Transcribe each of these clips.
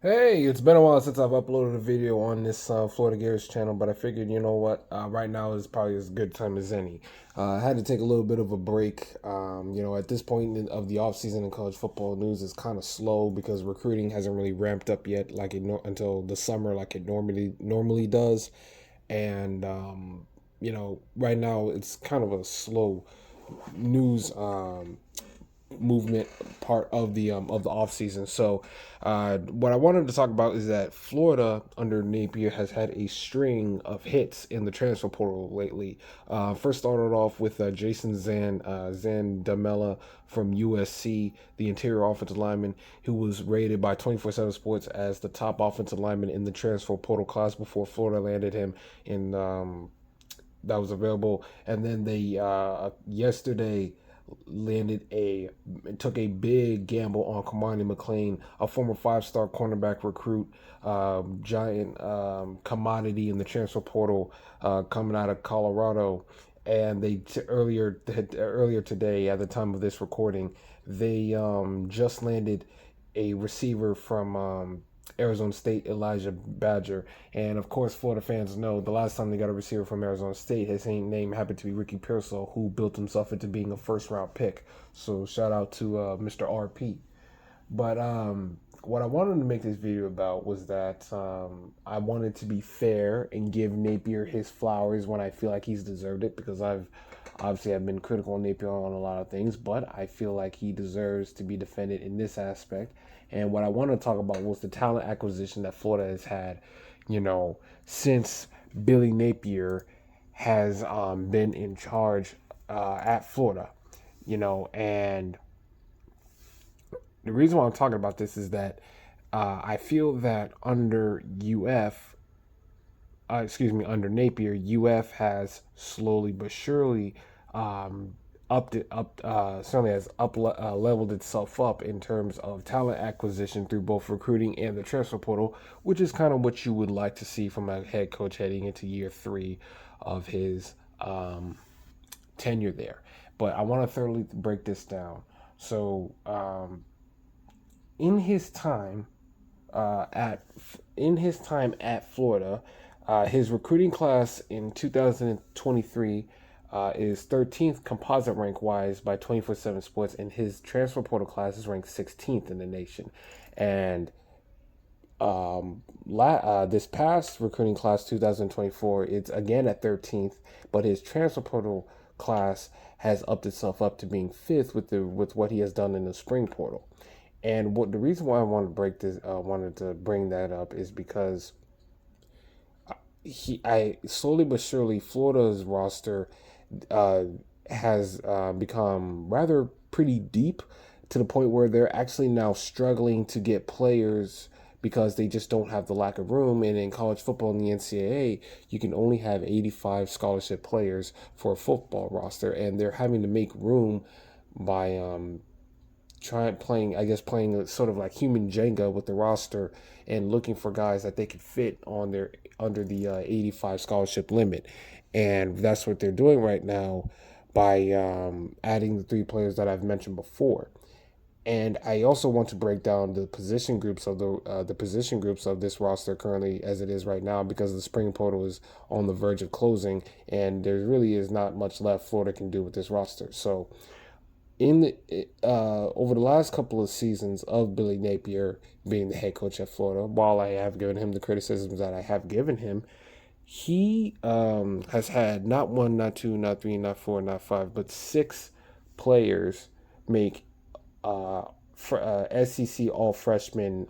Hey, it's been a while since I've uploaded a video on this Florida Gators channel, but I figured, you know what, right now is probably as good time as any. I had to take a little bit of a break. At this point of the offseason in college football, news is kind of slow because recruiting hasn't really ramped up yet, until the summer, like it normally does. And right now it's kind of a slow news movement part of the off season. So, what I wanted to talk about is that Florida under Napier has had a string of hits in the transfer portal lately. First started off with Jason Zandamela from USC, the interior offensive lineman who was rated by 24/7 Sports as the top offensive lineman in the transfer portal class before Florida landed him in. That was available, and then they yesterday landed a took a big gamble on Kamani McLean, a former five-star cornerback recruit, giant commodity in the transfer portal, coming out of Colorado. And earlier today, at the time of this recording, they just landed a receiver from Arizona State, Elijah Badger. And of course, Florida fans know the last time they got a receiver from Arizona State, his name happened to be Ricky Pearsall, who built himself into being a first round pick. So shout out to Mr. RP. But what I wanted to make this video about was that I wanted to be fair and give Napier his flowers when I feel like he's deserved it, because I've been critical of Napier on a lot of things, but I feel like he deserves to be defended in this aspect. And what I want to talk about was the talent acquisition that Florida has had, since Billy Napier has been in charge at Florida, and the reason why I'm talking about this is that I feel that under Napier, UF has slowly but surely certainly has leveled itself up in terms of talent acquisition through both recruiting and the transfer portal, which is kind of what you would like to see from a head coach heading into year three of his tenure there. But I want to thoroughly break this down. So, in his time at Florida, his recruiting class in 2023 is 13th composite rank wise by 24/7 Sports, and his transfer portal class is ranked 16th in the nation. And this past recruiting class 2024, it's again at 13th, but his transfer portal class has upped itself up to being fifth with what he has done in the spring portal. And the reason why I wanted to bring that up is because I slowly but surely Florida's roster uh, has become rather pretty deep, to the point where they're actually now struggling to get players because they just don't have the lack of room. And in college football in the NCAA, you can only have 85 scholarship players for a football roster, and they're having to make room by playing sort of like human Jenga with the roster and looking for guys that they could fit on their under the 85 scholarship limit. And that's what they're doing right now by adding the three players that I've mentioned before. And I also want to break down the position groups of the position groups of this roster currently as it is right now, because the spring portal is on the verge of closing, and there really is not much left Florida can do with this roster. So in the over the last couple of seasons of Billy Napier being the head coach at Florida, while I have given him the criticisms that I have given him, he has had not one, not two, not three, not four, not five, but six players make SEC All Freshman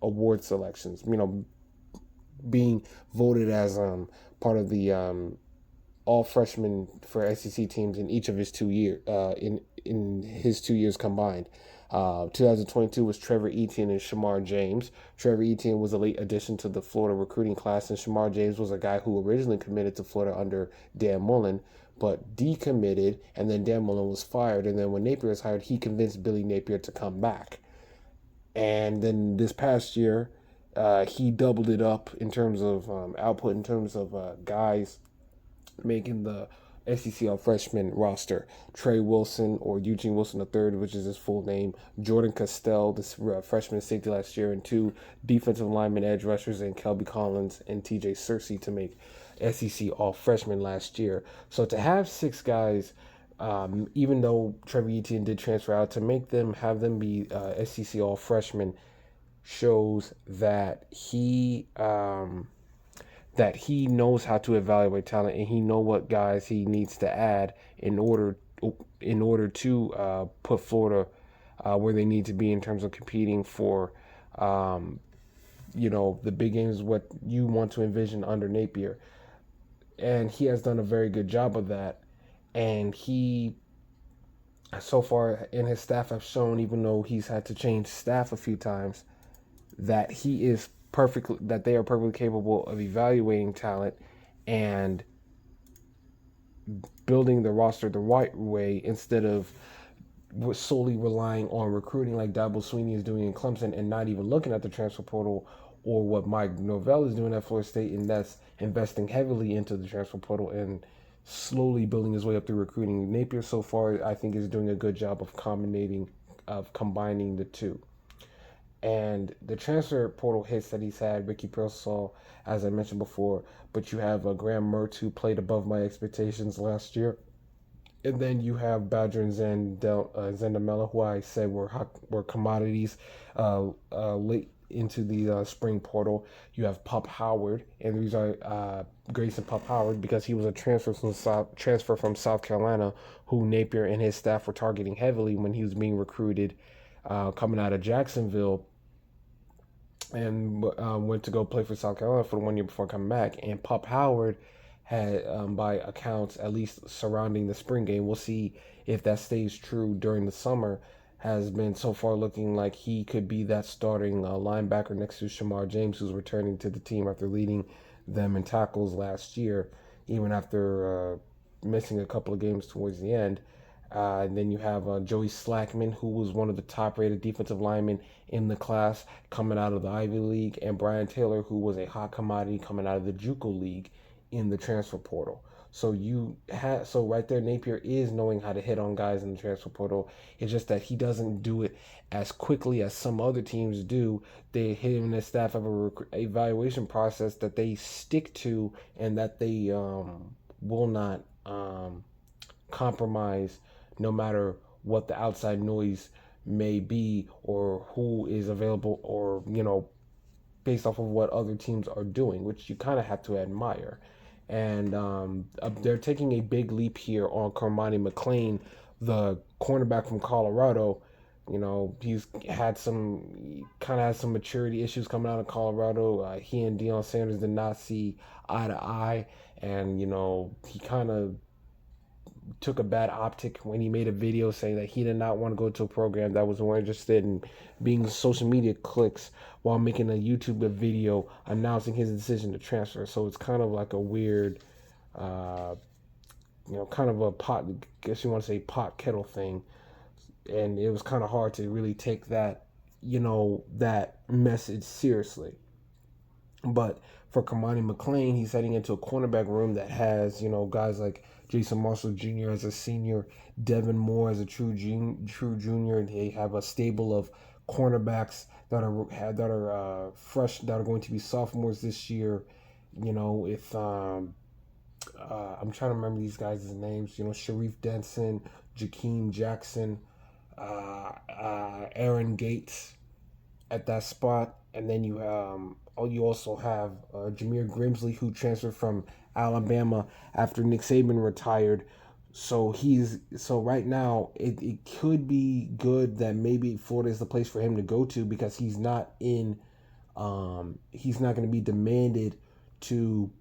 award selections. Being voted as part of the all freshmen for SEC teams in each of his 2 years in his 2 years combined. 2022 was Trevor Etienne and Shamar James. Trevor Etienne was a late addition to the Florida recruiting class, and Shamar James was a guy who originally committed to Florida under Dan Mullen, but decommitted, and then Dan Mullen was fired. And then when Napier was hired, he convinced Billy Napier to come back. And then this past year, he doubled it up in terms of output, in terms of guys making the SEC All Freshman roster: Trey Wilson, or Eugene Wilson III, which is his full name; Jordan Castell, this freshman safety last year; and 2 defensive lineman edge rushers, and Kelby Collins and TJ Searcy, to make SEC All Freshman last year. So to have 6 guys, even though Trevor Etienne did transfer out, to have them be SEC All Freshmen shows that he knows how to evaluate talent, and he know what guys he needs to add in order to put Florida where they need to be in terms of competing for the big games, what you want to envision under Napier. And he has done a very good job of that. And he, so far, and his staff have shown, even though he's had to change staff a few times, that they are perfectly capable of evaluating talent and building the roster the right way, instead of solely relying on recruiting like Dabo Swinney is doing in Clemson, and not even looking at the transfer portal, or what Mike Norvell is doing at Florida State, and that's investing heavily into the transfer portal and slowly building his way up through recruiting. Napier so far, I think, is doing a good job of combining the two. And the transfer portal hits that he's had: Ricky Pearsall, as I mentioned before, but you have Graham Mertz, who played above my expectations last year. And then you have Badger and Zendamela, who I said were commodities late into the spring portal. You have Pup Howard, and these are Grayson Pup Howard, because he was a transfer from South Carolina, who Napier and his staff were targeting heavily when he was being recruited coming out of Jacksonville, and went to go play for South Carolina for the 1 year before coming back. And Pup Howard had, by accounts, at least surrounding the spring game, we'll see if that stays true during the summer, has been so far looking like he could be that starting linebacker next to Shamar James, who's returning to the team after leading them in tackles last year, even after missing a couple of games towards the end. And then you have Joey Slackman, who was one of the top-rated defensive linemen in the class coming out of the Ivy League, and Brian Taylor, who was a hot commodity coming out of the JUCO League in the transfer portal. So right there, Napier is knowing how to hit on guys in the transfer portal. It's just that he doesn't do it as quickly as some other teams do. They him and his staff have a evaluation process that they stick to, and that they will not compromise, no matter what the outside noise may be, or who is available, or based off of what other teams are doing, which you kind of have to admire. And they're taking a big leap here on Cormani McClain, the cornerback from Colorado. He's had some maturity issues coming out of Colorado. He and Deion Sanders did not see eye to eye, and he kind of took a bad optic when he made a video saying that he did not want to go to a program that was more interested in being social media clicks, while making a YouTube video announcing his decision to transfer. So it's kind of like a weird, kind of a pot, I guess you want to say pot kettle thing. And it was kind of hard to really take that, that message seriously. But for Cormani McClain, he's heading into a cornerback room that has, guys like Jason Marshall Jr. as a senior, Devin Moore as a true junior. They have a stable of cornerbacks that are fresh, that are going to be sophomores this year. If I'm trying to remember these guys' names, Sharif Denson, Jakeem Jackson, Aaron Gates at that spot. And then you also have Jameer Grimsley, who transferred from Alabama after Nick Saban retired. So right now it could be good that maybe Florida is the place for him to go to, because he's not going to be demanded to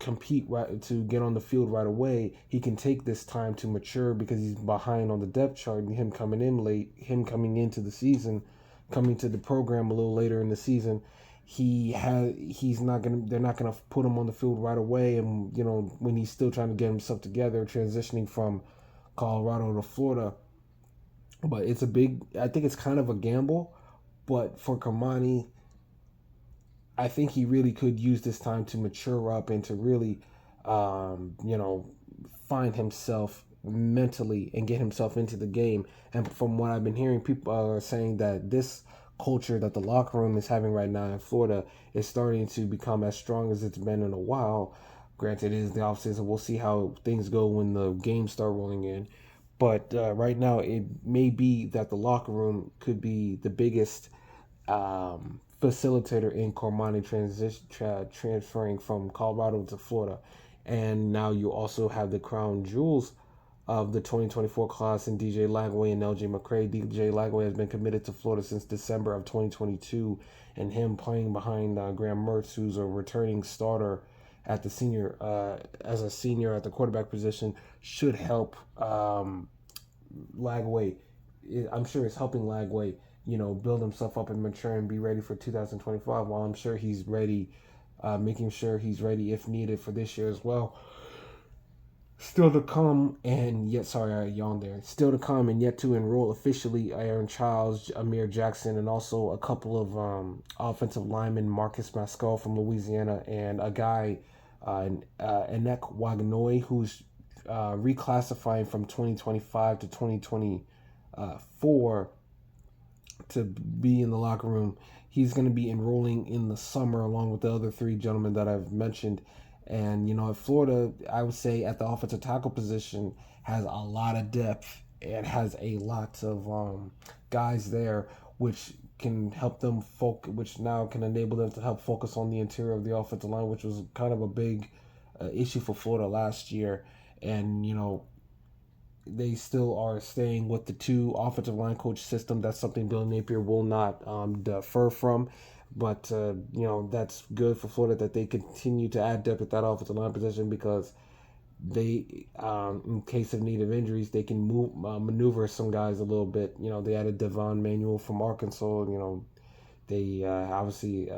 compete to get on the field right away. He can take this time to mature, because he's behind on the depth chart, and him coming into the season, coming to the program a little later in the season, they're not gonna put him on the field right away, and when he's still trying to get himself together, transitioning from Colorado to Florida. But I think it's kind of a gamble, but for Cormani, I think he really could use this time to mature up and to really you know, find himself mentally and get himself into the game. And from what I've been hearing, people are saying that this culture that the locker room is having right now in Florida is starting to become as strong as it's been in a while. Granted, it is the offseason. We'll see how things go when the games start rolling in. But right now, it may be that the locker room could be the biggest facilitator in Cormani transferring from Colorado to Florida. And now you also have the crown jewels of the 2024 class in DJ Lagway and LJ McCray. DJ Lagway has been committed to Florida since December of 2022, and him playing behind Graham Mertz, who's a returning starter at the senior as a senior at the quarterback position, should help Lagway. I'm sure it's helping Lagway, build himself up and mature and be ready for 2025. While I'm sure he's ready, making sure he's ready if needed for this year as well. Still to come, and yet, sorry, I yawned there. Still to come, and yet to enroll officially Aaron Childs, Amir Jackson, and also a couple of offensive linemen, Marcus Mascal from Louisiana, and a guy, Enek Wagnoy, who's reclassifying from 2025 to 2024 to be in the locker room. He's going to be enrolling in the summer along with the other three gentlemen that I've mentioned. And, at Florida, I would say at the offensive tackle position has a lot of depth and has a lot of guys there, which can help them which now can enable them to help focus on the interior of the offensive line, which was kind of a big issue for Florida last year. And, they still are staying with the two offensive line coach system. That's something Billy Napier will not defer from. But, that's good for Florida that they continue to add depth at that offensive line position, because they, in case of need of injuries, they can maneuver some guys a little bit. They added Devon Manuel from Arkansas. They obviously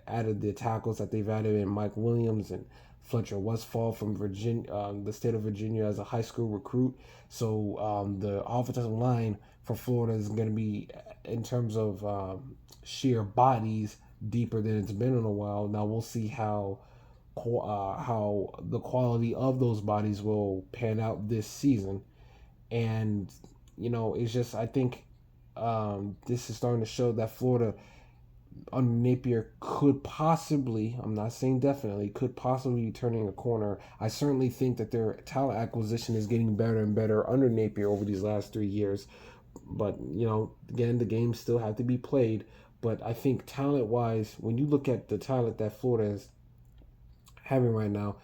added the tackles that they've added in Mike Williams and Fletcher Westfall from Virginia, the state of Virginia, as a high school recruit. So the offensive line for Florida is going to be, in terms of sheer bodies, deeper than it's been in a while. Now we'll see how the quality of those bodies will pan out this season. And it's just, I think this is starting to show that Florida under Napier could possibly, I'm not saying definitely, could possibly be turning a corner. I certainly think that their talent acquisition is getting better and better under Napier over these last 3 years. But, again, the games still have to be played. But I think talent-wise, when you look at the talent that Florida is having right now,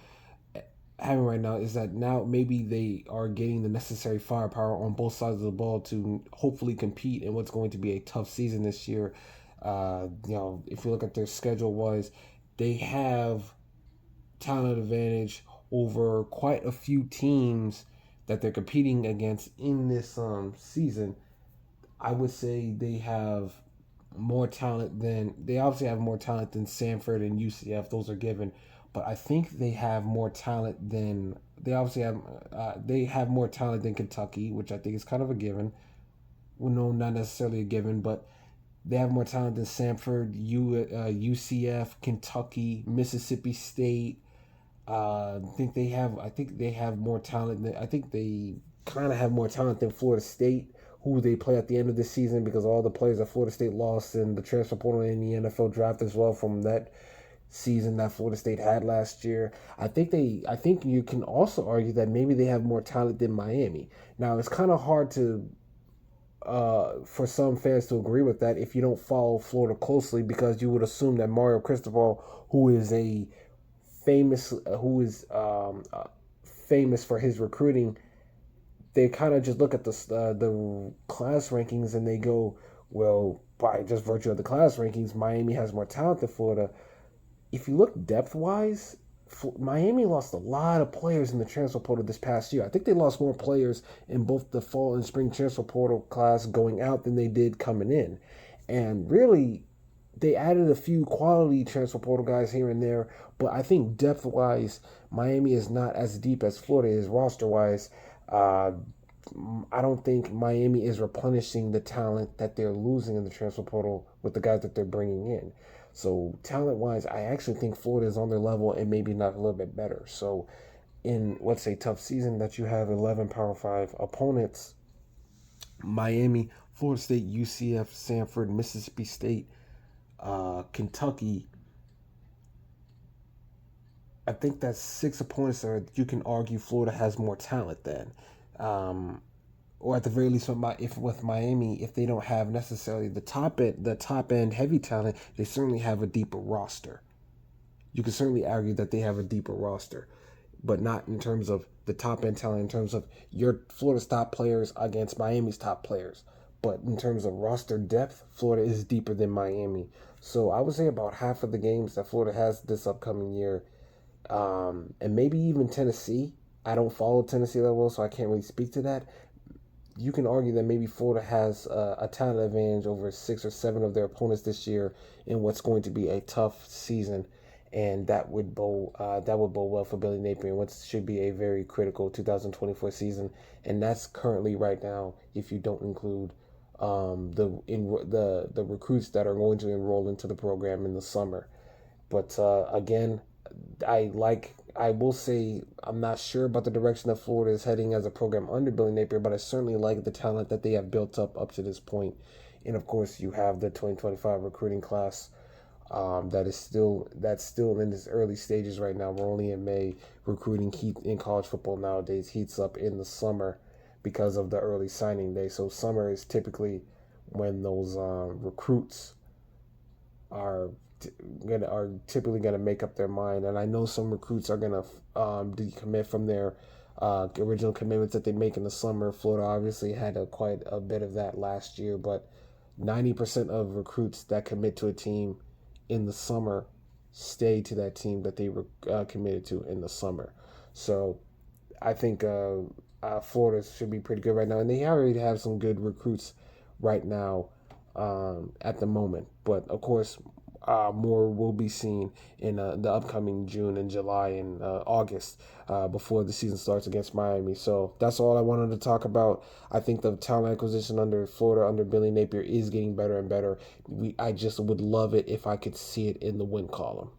is that now maybe they are getting the necessary firepower on both sides of the ball to hopefully compete in what's going to be a tough season this year. If you look at their schedule-wise, they have talent advantage over quite a few teams that they're competing against in this season. I would say they have more talent they obviously have more talent than Samford and UCF. Those are given. But I think they have more talent than, they have more talent than Kentucky, which I think is kind of a given. Well, no, not necessarily a given, but they have more talent than Samford, UCF, Kentucky, Mississippi State. I think they have more talent I think they kind of have more talent than Florida State, who they play at the end of the season, because all the players that Florida State lost in the transfer portal in the NFL draft as well from that season that Florida State had last year. I think you can also argue that maybe they have more talent than Miami. Now, it's kind of hard to for some fans to agree with that if you don't follow Florida closely, because you would assume that Mario Cristobal, who is famous for his recruiting, they kind of just look at the class rankings and they go, well, by just virtue of the class rankings, Miami has more talent than Florida. If you look depth-wise, Miami lost a lot of players in the transfer portal this past year. I think they lost more players in both the fall and spring transfer portal class going out than they did coming in. And really, they added a few quality transfer portal guys here and there, but I think depth-wise, Miami is not as deep as Florida is roster-wise. I don't think Miami is replenishing the talent that they're losing in the transfer portal with the guys that they're bringing in. So talent-wise, I actually think Florida is on their level and maybe not a little bit better. So in what's a tough season that you have 11 Power 5 opponents: Miami, Florida State, UCF, Samford, Mississippi State, Kentucky. I think that's 6 opponents that you can argue Florida has more talent than. Um, or at the very least, with Miami, if they don't have necessarily the top end heavy talent, they certainly have a deeper roster. You can certainly argue that they have a deeper roster, but not in terms of the top end talent, in terms of your Florida's top players against Miami's top players. But in terms of roster depth, Florida is deeper than Miami. So I would say about half of the games that Florida has this upcoming year, and maybe even Tennessee. I don't follow Tennessee that well, so I can't really speak to that. You can argue that maybe Florida has a talent advantage over 6 or 7 of their opponents this year in what's going to be a tough season, and that would bode well for Billy Napier in what should be a very critical 2024 season, and that's currently right now if you don't include the recruits that are going to enroll into the program in the summer. But again, I will say I'm not sure about the direction that Florida is heading as a program under Billy Napier, but I certainly like the talent that they have built up to this point. And of course, you have the 2025 recruiting class that's still in its early stages right now. We're only in May. Recruiting heat in college football nowadays heats up in the summer because of the early signing day. So summer is typically when those recruits are are typically gonna make up their mind. And I know some recruits are gonna decommit from their original commitments that they make in the summer. Florida obviously had quite a bit of that last year, but 90% of recruits that commit to a team in the summer stay to that team that they were committed to in the summer. So I think Florida should be pretty good right now, and they already have some good recruits right now at the moment. But of course, more will be seen in the upcoming June and July and August before the season starts against Miami. So that's all I wanted to talk about. I think the talent acquisition under Florida, under Billy Napier, is getting better and better. I just would love it if I could see it in the win column.